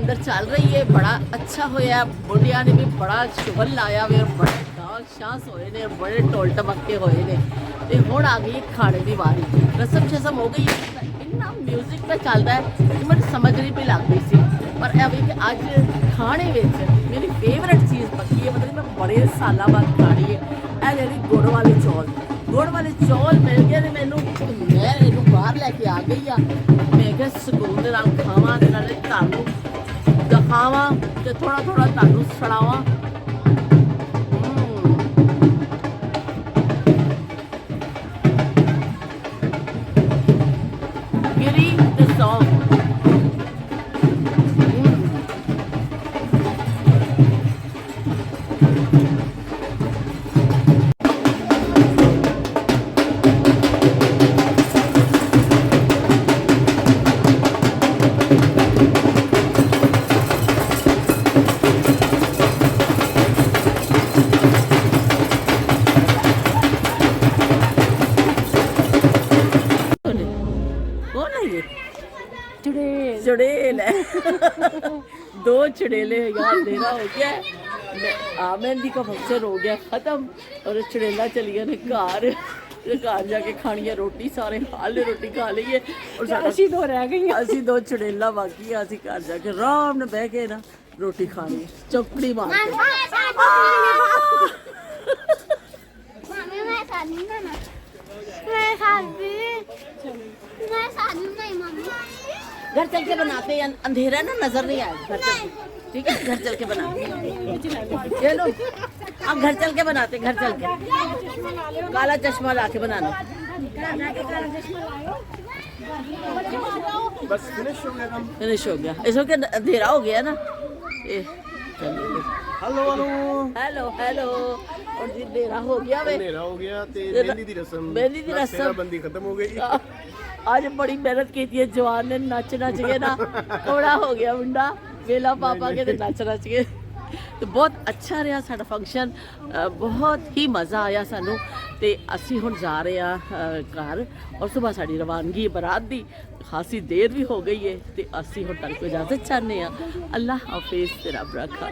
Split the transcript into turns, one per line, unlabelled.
अंदर चल रही है, बड़ा अच्छा होया, मुंडिया ने भी बड़ा शुगल लाया वे, बड़े डांस शांस होए ने, बड़े ढोल टमके होए ने। ते हुण आ गई खाने की वारी, रसम शसम हो गई है, इन्ना म्यूजिक पे चलता है कि मैं समझ नहीं भी लग गई सी। पर अभी कि अज खाने विच मेरी फेवरेट चीज़ पक्की है, मतलब मैं बड़े सालों बाद खानी है, ए जी गुड़ वाले चौल। गुड़ वाले चौल मिल गए ने मैनू, मैं इनू बाहर लैके आ गई आ। मैं क्या सकून दे नाल खावां, ते नाले तुहानू दिखावां ते थोड़ा थोड़ा तुहानू सुणावां। गिरी ते सौंफ, चुड़ेल है। दो चुड़ेले यार, अंधेरा हो गया, मेहंदी का फंक्शन हो गया खत्म और चुड़ेला चली गया घर। घर जाके खानी है रोटी, सारे हाल रोटी खा ली है और असी दो रह गई, असी दो चुड़ेला बाकी है। असी घर जाके आराम नाल बह के ना रोटी खानी, चौकड़ी मार के। घर चल के बनाते हैं, अंधेरा ना नजर नहीं आएगा। घर चल, ठीक है, घर चल के बनाते हैं। चलो अब घर चल के बनाते, घर चल के काला चश्मा ला के बनाना।
बस फिनिश हो गया काम,
फिनिश हो गया, इसो के अंधेरा हो गया ना।
हेलो हेलो
हेलो हेलो, और जी अंधेरा हो गया वे,
अंधेरा हो गया ते मेहंदी दी रस्म,
मेहंदी दी रस्म
बंदी खत्म हो गई।
आज बड़ी मेहनत की है जवान ने, नच नच के ना थोड़ा हो गया मुंडा वेला पापा के, नच नच के। तो बहुत अच्छा रहा साडा फंक्शन, बहुत ही मज़ा आया सानू। ते असी हुण जा रहे हैं घर और सुबह साड़ी रवानगी बरात दी, खासी देर भी हो गई है। तो असी हुण तुहानू इजाजत चाहते हैं। अल्लाह हाफिज़, ते रब रखा।